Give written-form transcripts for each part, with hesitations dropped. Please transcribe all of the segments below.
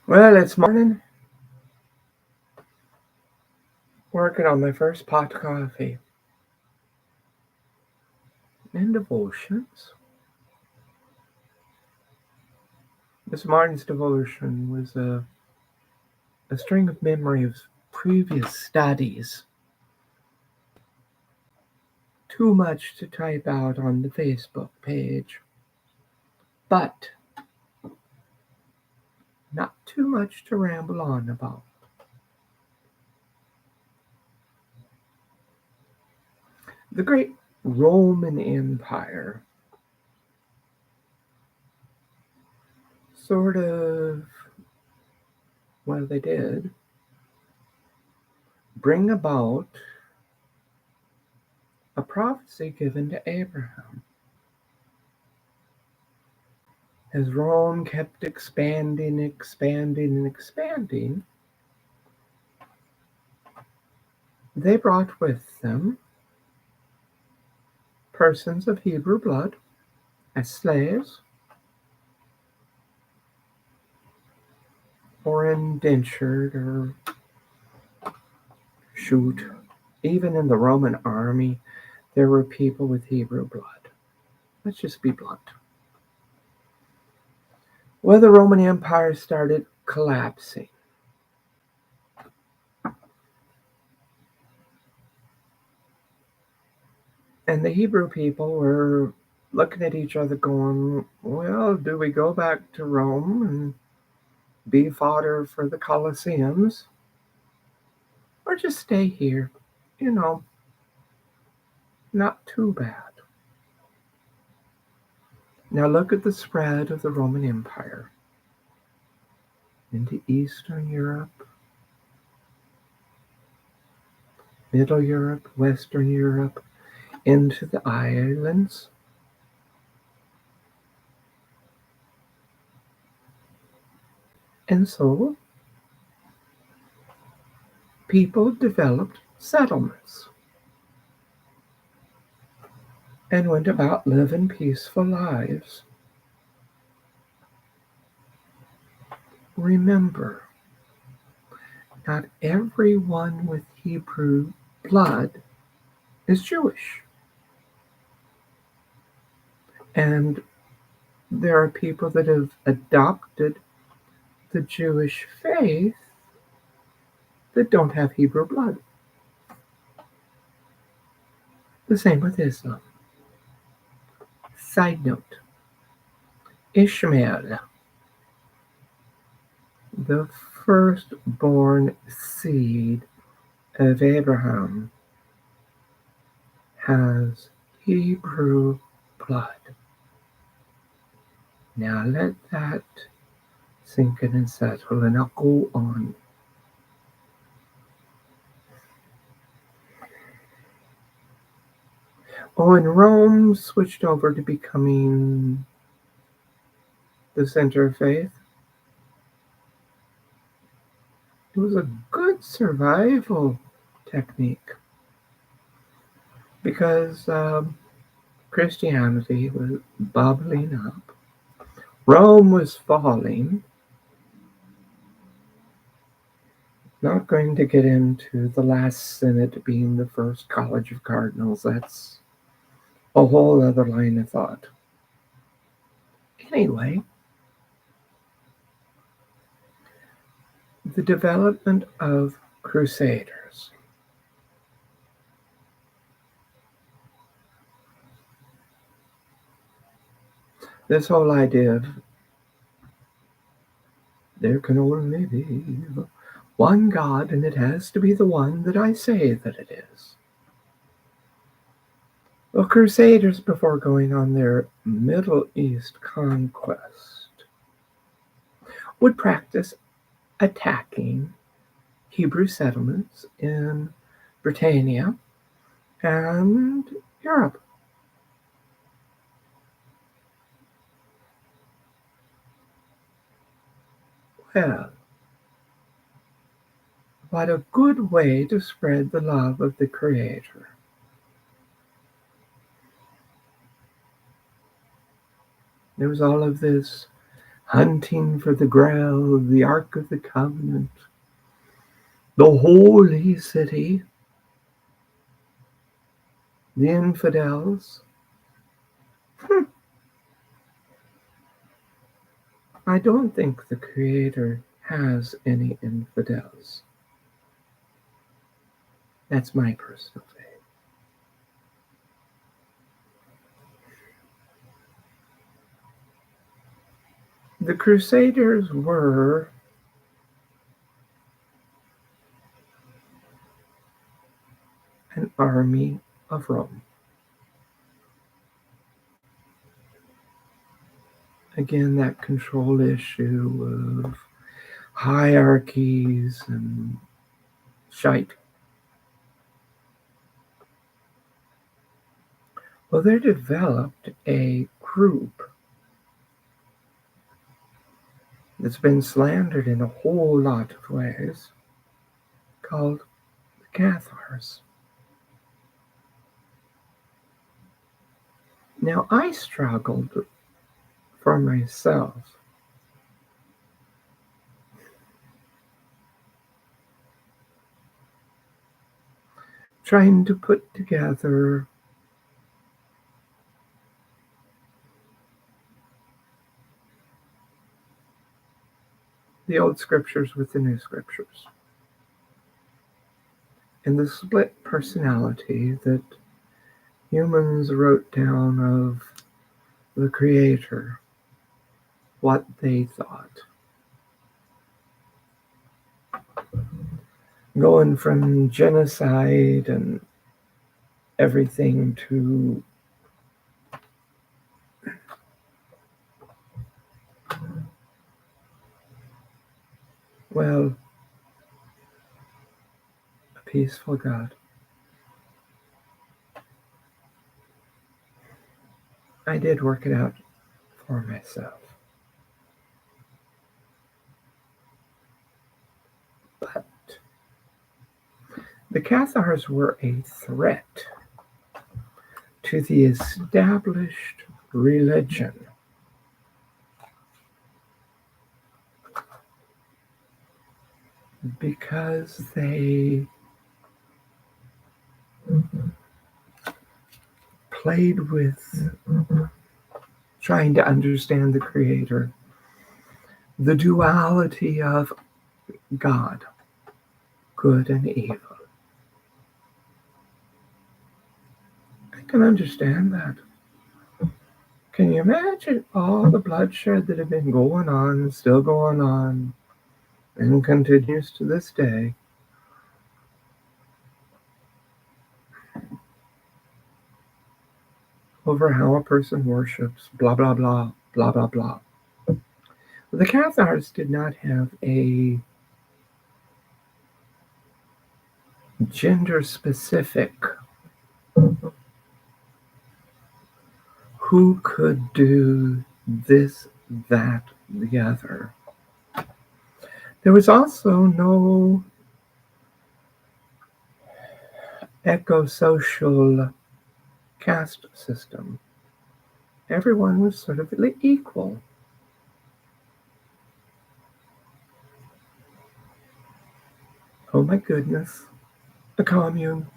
Well, it's morning, working on my first pot of coffee. And devotions. This morning's devotion was a string of memory of previous studies. Too much to type out on the Facebook page, but not too much to ramble on about. The great Roman Empire sort of, well, they did bring about a prophecy given to Abraham. As Rome kept expanding, expanding, and expanding, they brought with them persons of Hebrew blood as slaves or indentured or shoot. Even in the Roman army, there were people with Hebrew blood. Let's just be blunt. Well, the Roman Empire started collapsing. And the Hebrew people were looking at each other going, well, do we go back to Rome and be fodder for the Colosseums? Or just stay here? You know, not too bad. Now look at the spread of the Roman Empire into Eastern Europe, Middle Europe, Western Europe, into the islands. And so people developed settlements and went about living peaceful lives. Remember, not everyone with Hebrew blood is Jewish. And there are people that have adopted the Jewish faith that don't have Hebrew blood. The same with Islam. Side note, Ishmael, the firstborn seed of Abraham, has Hebrew blood. Now let that sink in and settle, and I'll go on. When Rome switched over to becoming the center of faith, it was a good survival technique because Christianity was bubbling up, Rome was falling. Not going to get into the last synod being the first college of cardinals. That's a whole other line of thought. Anyway, the development of Crusaders. This whole idea of there can only be one God, and it has to be the one that I say that it is. Well, Crusaders, before going on their Middle East conquest, would practice attacking Hebrew settlements in Britannia and Europe. Well, what a good way to spread the love of the Creator. There was all of this hunting for the Grail, the Ark of the Covenant, the holy city, the infidels. I don't think the Creator has any infidels. That's my personal faith. The Crusaders were an army of Rome. Again, that control issue of hierarchies and shite. Well, they developed a group that's been slandered in a whole lot of ways called the Cathars. Now, I struggled for myself trying to put together the old scriptures with the new scriptures and the split personality that humans wrote down of the Creator, what they thought. Going from genocide and everything to well, a peaceful God. I did work it out for myself. But the Cathars were a threat to the established religion. Because they played with trying to understand the Creator, the duality of God, good and evil. I can understand that. Can you imagine all the bloodshed that had been going on, still going on, and continues to this day? Over how a person worships, blah, blah, blah, blah, blah, blah. The Cathars did not have a gender-specific who could do this, that, the other. There was also no eco-social caste system. Everyone was sort of equal. Oh my goodness, a commune.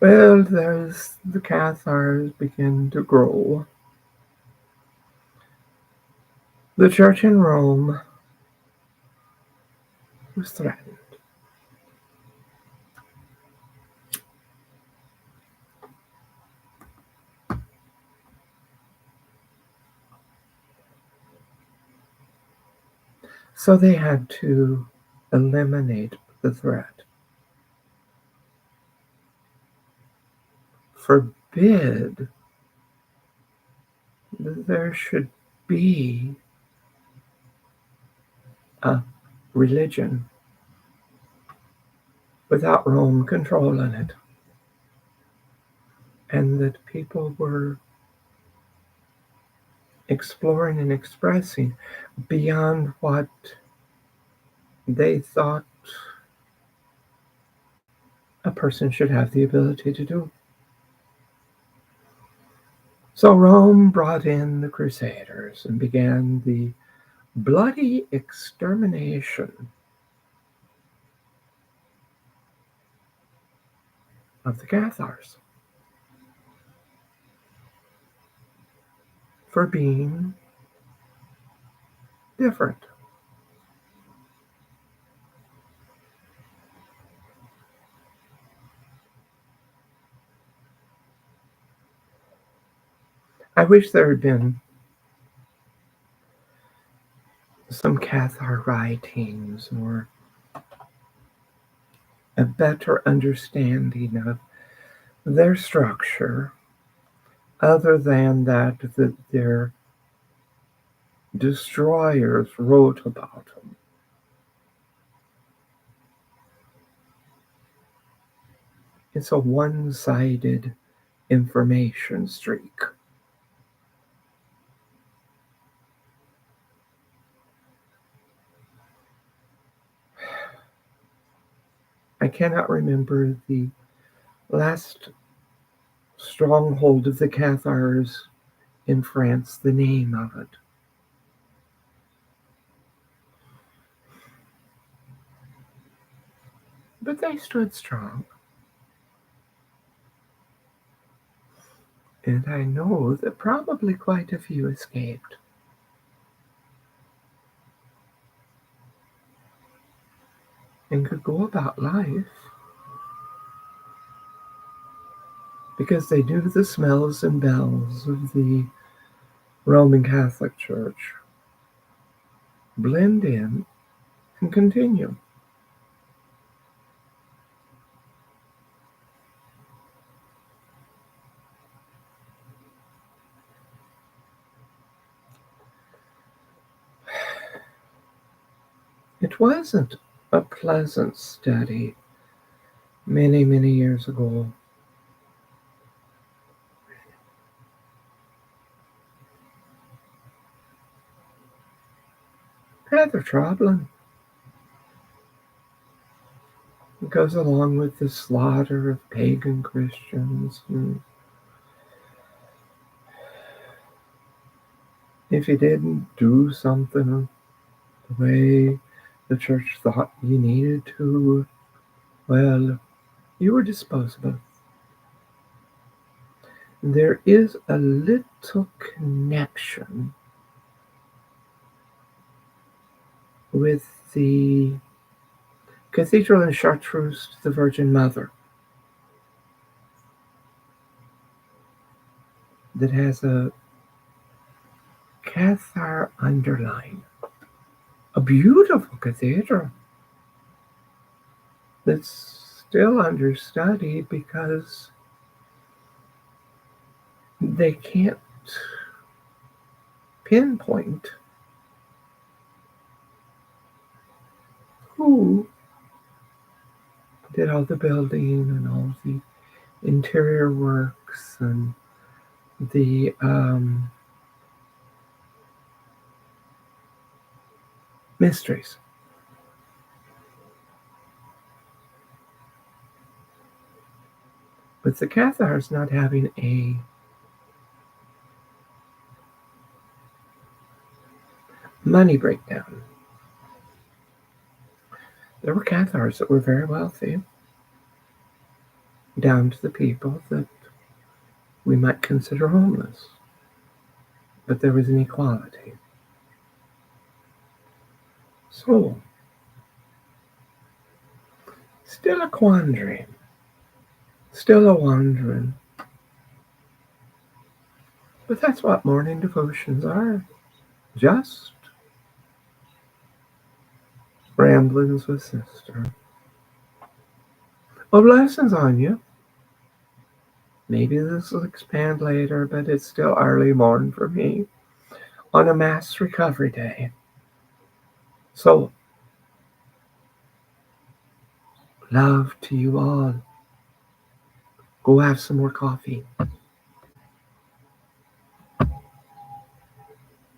Well, there's the Cathars begin to grow. The church in Rome was threatened. So they had to eliminate the threat. Forbid that there should be a religion without Rome controlling it. And that people were exploring and expressing beyond what they thought a person should have the ability to do. So Rome brought in the Crusaders and began the bloody extermination of the Cathars for being different. I wish there had been some Cathar writings or a better understanding of their structure, other than that their destroyers wrote about them. It's a one-sided information streak. I cannot remember the last stronghold of the Cathars in France, the name of it. But they stood strong. And I know that probably quite a few escaped. And could go about life because they knew the smells and bells of the Roman Catholic Church, blend in, and continue. It wasn't a pleasant study many, many years ago. Rather troubling. It goes along with the slaughter of pagan Christians. And if you didn't do something the way the church thought you needed to, well, you were disposable. There is a little connection with the Cathedral in Chartreuse to the Virgin Mother that has a Cathar underline. A beautiful cathedral that's still under study because they can't pinpoint who did all the building and all the interior works and the mysteries. With the Cathars not having a money breakdown, there were Cathars that were very wealthy, down to the people that we might consider homeless. But there was an equality. So, still a quandary, still a wandering. But that's what morning devotions are. Just ramblings with sister. Well, blessings on you. Maybe this will expand later, but it's still early morning for me on a Mass Recovery Day. So, love to you all. Go have some more coffee.